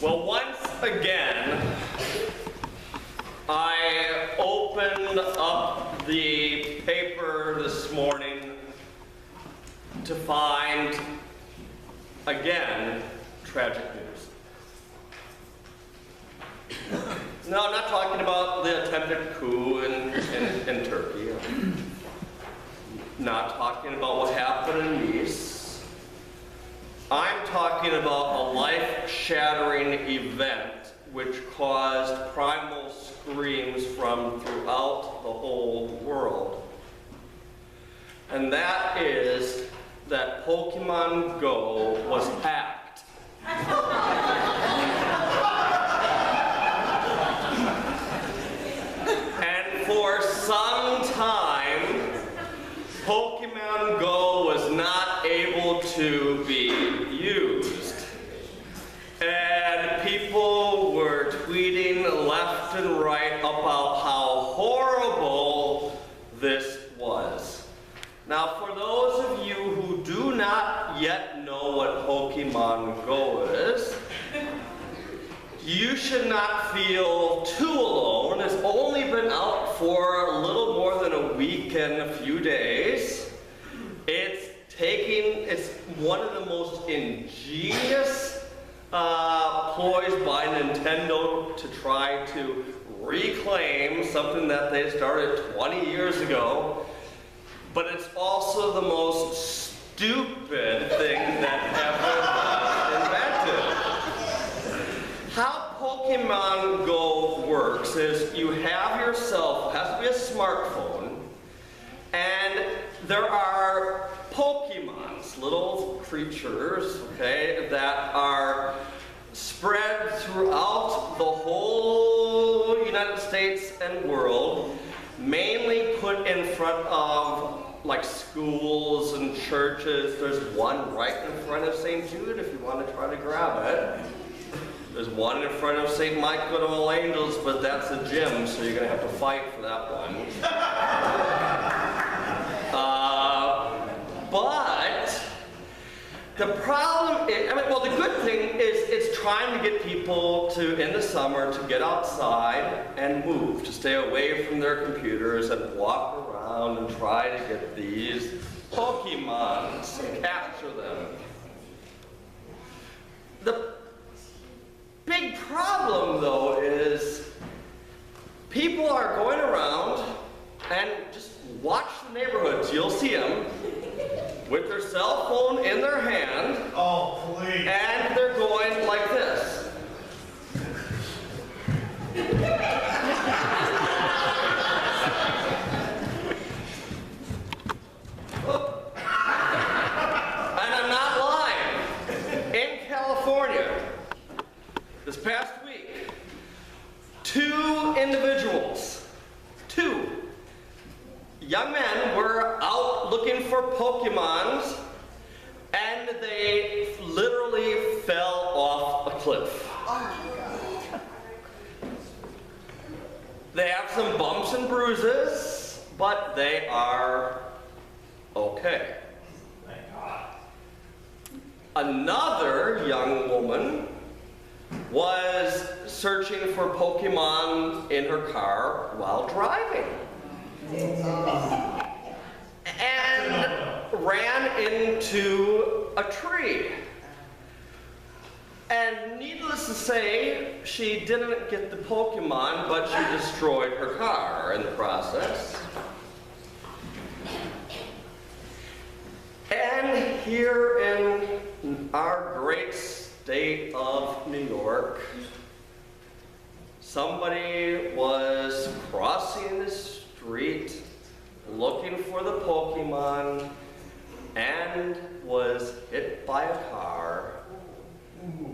Well, once again, I opened up the paper this morning to find, again, tragic news. No, I'm not talking about the attempted coup in Turkey. I'm not talking about what happened in Nice. I'm talking about a life-shattering event which caused primal screams from throughout the whole world. And that is that Pokemon Go was hacked. And for some time, Pokemon Go was not able to be used. And people were tweeting left and right about how horrible this was. Now, for those of you who do not yet know what Pokemon Go is, you should not feel too alone. It's only been out for a little more than a week and a few days. It's one of the most ingenious ploys by Nintendo to try to reclaim something that they started 20 years ago. But it's also the most stupid thing that ever was invented. How Pokemon Go works is you have yourself, it has to be a smartphone, and there are Pokemons, little creatures, okay, that are spread throughout the whole United States and world, mainly put in front of like schools and churches. There's one right in front of St. Jude if you want to try to grab it. There's one in front of St. Michael and All Angels, but that's a gym, so you're going to have to fight for that one. But the problem is, the good thing is it's trying to get people to, in the summer, to get outside and move, to stay away from their computers and walk around and try to get these Pokemons and capture them. The big problem, though, is people are going around and just watch the neighborhoods. You'll see them with their cell phone in their hand. Oh, please. And they're going like this. And I'm not lying. In California, this past week, 2 individuals, 2 young men were out looking for Pokemons, and they literally fell off a cliff. They have some bumps and bruises, but they are okay. Another young woman was searching for Pokemon in her car while driving. And ran into a tree. And needless to say, she didn't get the Pokemon, but she destroyed her car in the process. And here in our great state of New York, somebody was crossing the street looking for the Pokemon and was hit by a car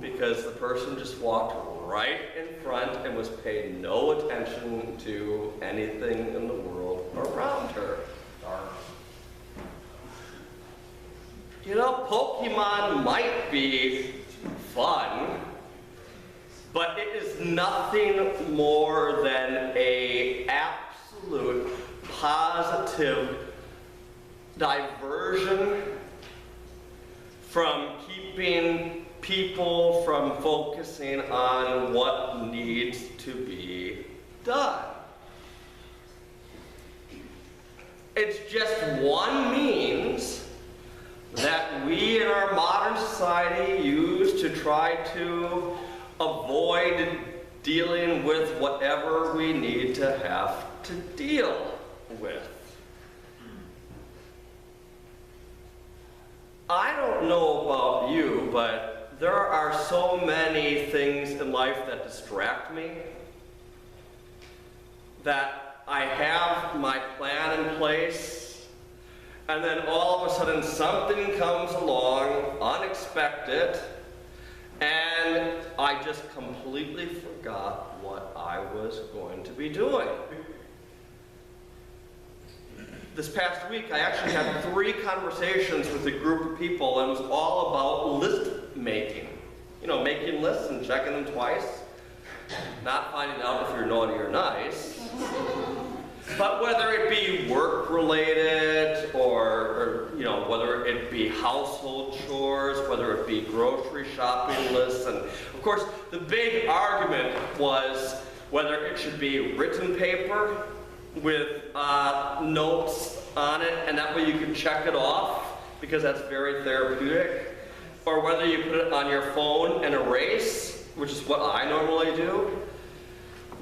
because the person just walked right in front and was paying no attention to anything in the world around her. You know, Pokemon might be fun, but it is nothing more than an absolute positive diversion from keeping people from focusing on what needs to be done. It's just one means that we in our modern society use to try to avoid dealing with whatever we need to have to deal with. I don't know about you, but there are so many things in life that distract me that I have my plan in place, and then all of a sudden something comes along unexpected, and I just completely forgot what I was going to be doing. This past week, I actually had 3 conversations with a group of people, and it was all about list making. You know, making lists and checking them twice, not finding out if you're naughty or nice. But whether it be work-related, or you know, whether it be household chores, whether it be grocery shopping lists, and of course, the big argument was whether it should be written paper with notes on it, and that way you can check it off, because that's very therapeutic, or whether you put it on your phone and erase, which is what I normally do.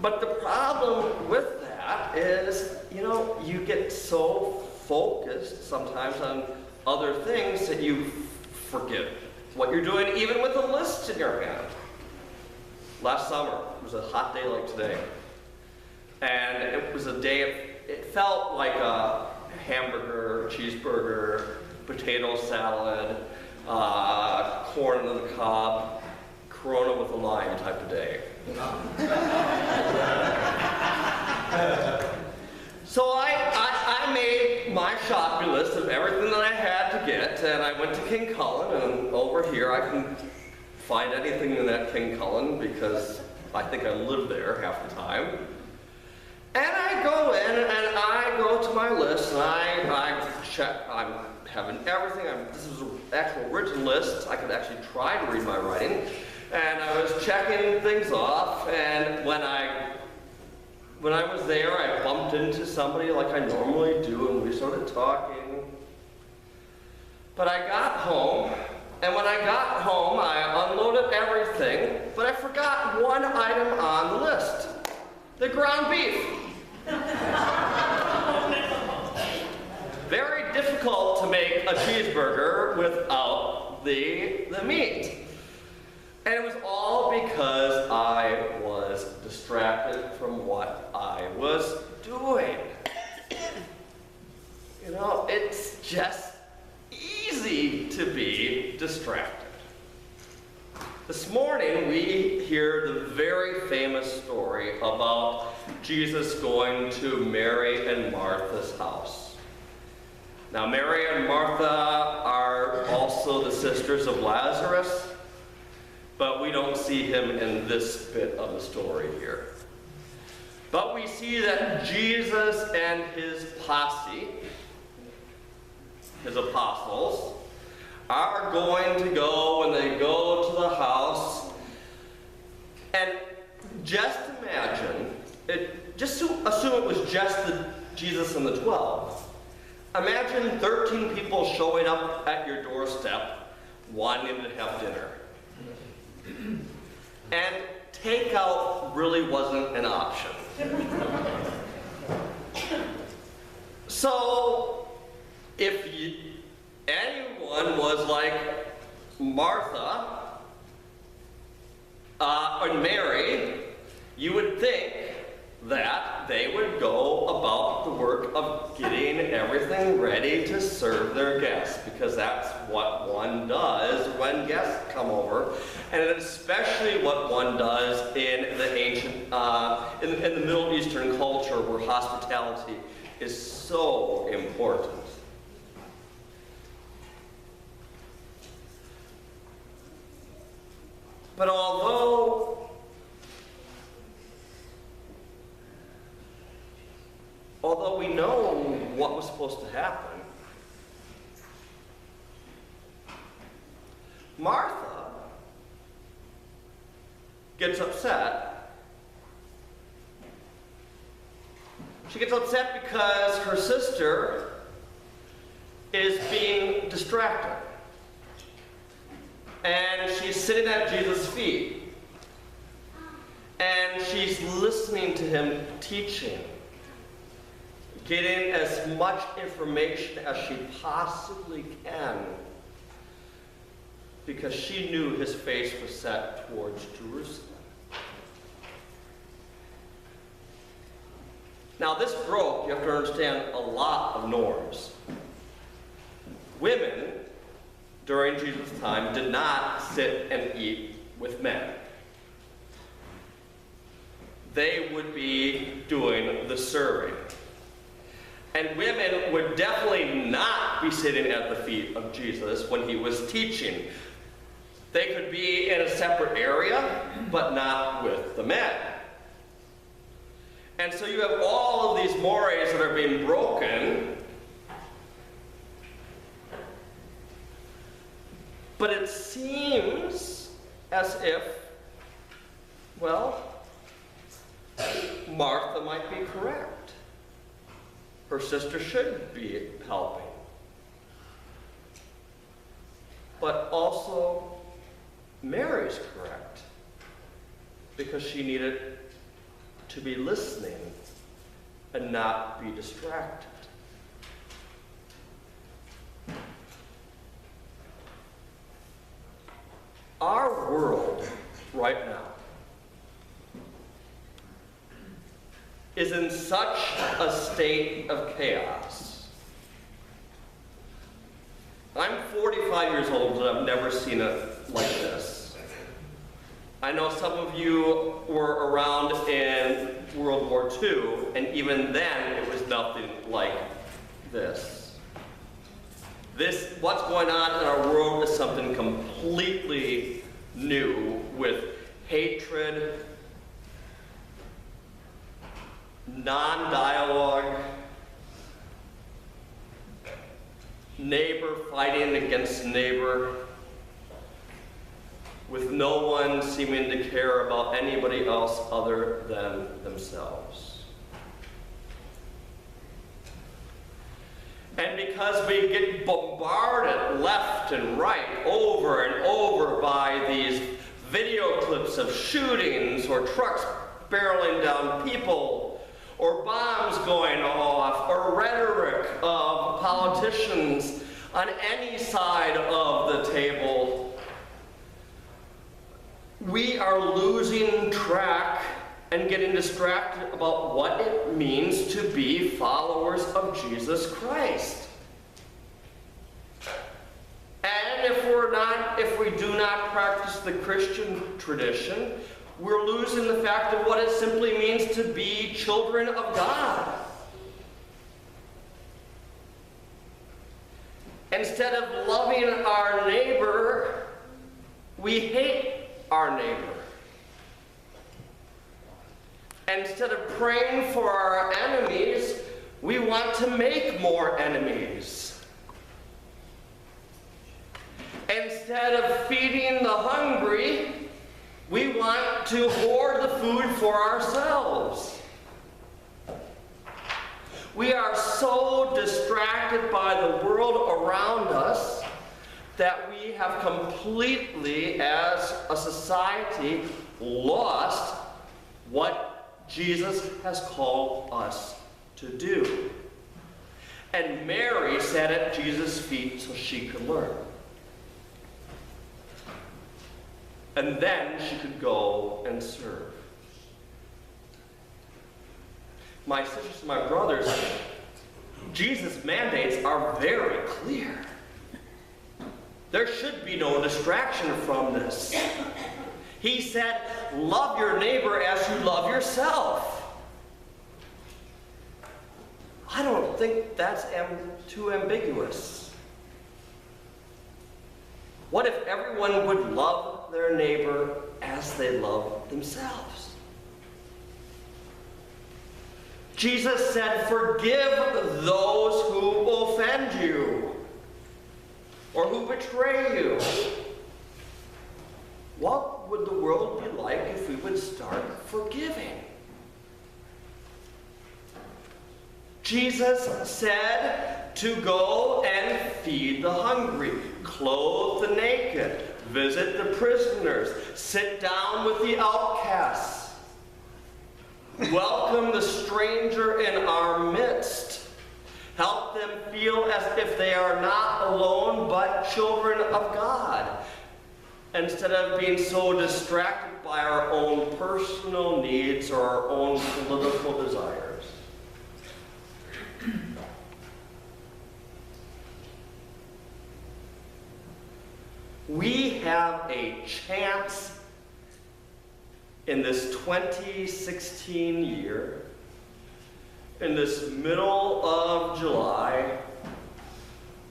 But the problem with that is, you know, you get so focused sometimes on other things that you forget what you're doing, even with a list in your hand. Last summer, it was a hot day like today. And it was a day, it felt like a hamburger, cheeseburger, potato salad, corn on the cob, Corona with a lime type of day. So I made my shopping list of everything that I had to get, and I went to King Cullen, and over here I can find anything in that King Cullen because I think I live there half the time. And I go in and I go to my list and I check, I'm having everything, this is an actual written list, I could actually try to read my writing. And I was checking things off, and when I was there, I bumped into somebody like I normally do, and we started talking. But I got home, and when I got home, I unloaded everything, but I forgot one item on the list: the ground beef. Very difficult to make a cheeseburger without the meat. And it was all because I was distracted from what I was doing. You know, it's just easy to be distracted. This morning we hear the very famous story about Jesus going to Mary and Martha's house. Now, Mary and Martha are also the sisters of Lazarus, but we don't see him in this bit of the story here. But we see that Jesus and his posse, his apostles, are going to go, when they go to the house, and just imagine, just to assume it was just Jesus and the 12. Imagine 13 people showing up at your doorstep wanting to have dinner. And takeout really wasn't an option. So, if anyone was like Martha or Mary, you would think that they would go about the work of getting everything ready to serve their guests, because that's what one does when guests come over, and especially what one does in the ancient, in the Middle Eastern culture, where hospitality is so important. But although we know what was supposed to happen, Martha gets upset. She gets upset because her sister is being distracted. And she's sitting at Jesus' feet. And she's listening to him teaching, getting as much information as she possibly can, because she knew his face was set towards Jerusalem. Now this broke, you have to understand, a lot of norms. Women, during Jesus' time, did not sit and eat with men. They would be doing the serving. And women would definitely not be sitting at the feet of Jesus when he was teaching. They could be in a separate area, but not with the men. And so you have all of these mores that are being broken. But it seems as if, well, Martha might be correct. Her sister should be helping. But also, Mary's correct, because she needed to be listening and not be distracted. Our world right now is in such a state of chaos. I'm 45 years old and I've never seen it like this. I know some of you were around in World War II, and even then it was nothing like this. What's going on in our world is something completely new, with hatred, non-dialogue, neighbor fighting against neighbor, with no one seeming to care about anybody else other than themselves. And because we get bombarded left and right, over and over, by these video clips of shootings or trucks barreling down people, or bombs going off, or rhetoric of politicians on any side of the table, we are losing track and getting distracted about what it means to be followers of Jesus Christ. And if we do not practice the Christian tradition, we're losing the fact of what it simply means to be children of God. Instead of loving our neighbor, we hate our neighbor. Instead of praying for our enemies, we want to make more enemies. Instead of feeding the hungry, we want to hoard the food for ourselves. We are so distracted by the world around us that we have completely, as a society, lost what Jesus has called us to do. And Mary sat at Jesus' feet so she could learn. And then she could go and serve. My sisters and my brothers, Jesus' mandates are very clear. There should be no distraction from this. He said, love your neighbor as you love yourself. I don't think that's too ambiguous. What if everyone would love their neighbor as they love themselves? Jesus said, forgive those who offend you or who betray you. what would the world be like if we would start forgiving? Jesus said to go and feed the hungry, clothe the naked, visit the prisoners, sit down with the outcasts, welcome the stranger in our midst, help them feel as if they are not alone but children of God, instead of being so distracted by our own personal needs or our own political desires. We have a chance in this 2016 year, in this middle of July,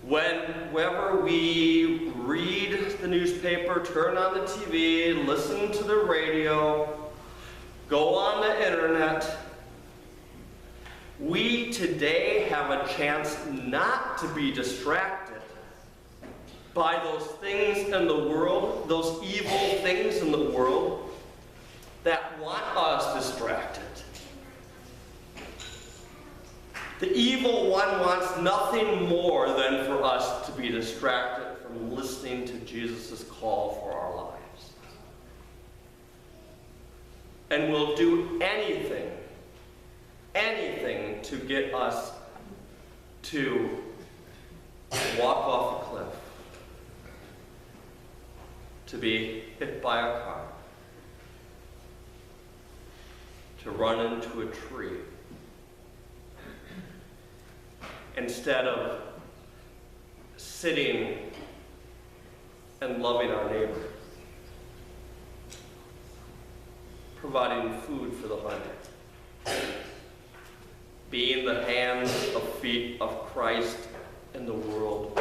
whenever we read the newspaper, turn on the TV, listen to the radio, go on the internet, we today have a chance not to be distracted by those things in the world, those evil things in the world that want us distracted. The evil one wants nothing more than for us to be distracted from listening to Jesus' call for our lives. And will do anything to get us to walk off a cliff, to be hit by a car, to run into a tree, instead of sitting and loving our neighbor, providing food for the hungry, being the hands and feet of Christ in the world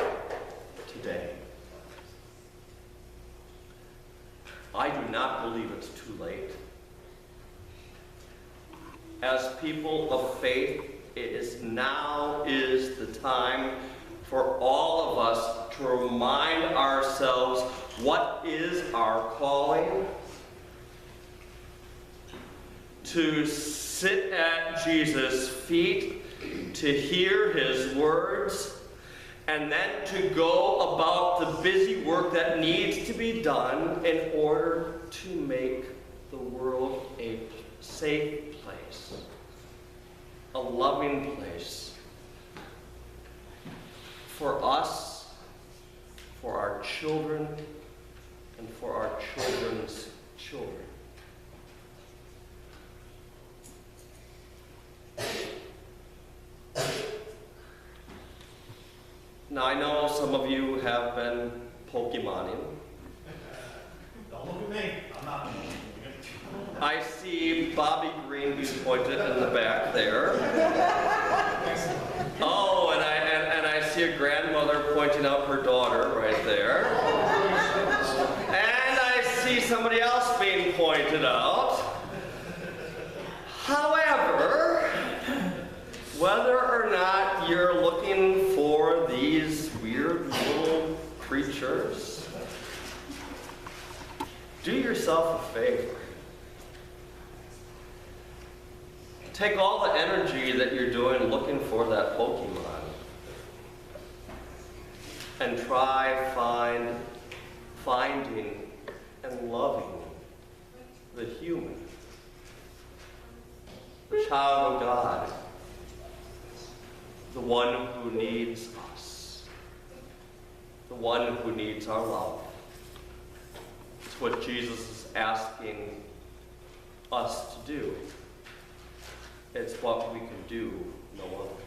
today. I do not believe it's too late. As people of faith, now is the time for all of us to remind ourselves what is our calling, to sit at Jesus' feet, to hear his words, and then to go about the busy work that needs to be done in order to make the world a safe place, a loving place for us, for our children, and for our children's children. Now, I know some of you have been Pokemoning. Don't look at me. I'm not. I see Bobby Greenby pointed in the back there. Oh, and I see a grandmother pointing out her daughter right there. And I see somebody else being pointed out. However, whether or not you're looking for these weird little creatures, do yourself a favor. Take all the energy that you're doing looking for that Pokemon and try finding and loving the human, the child of God, the one who needs us, the one who needs our love. It's what Jesus is asking us to do. It's what we can do no other.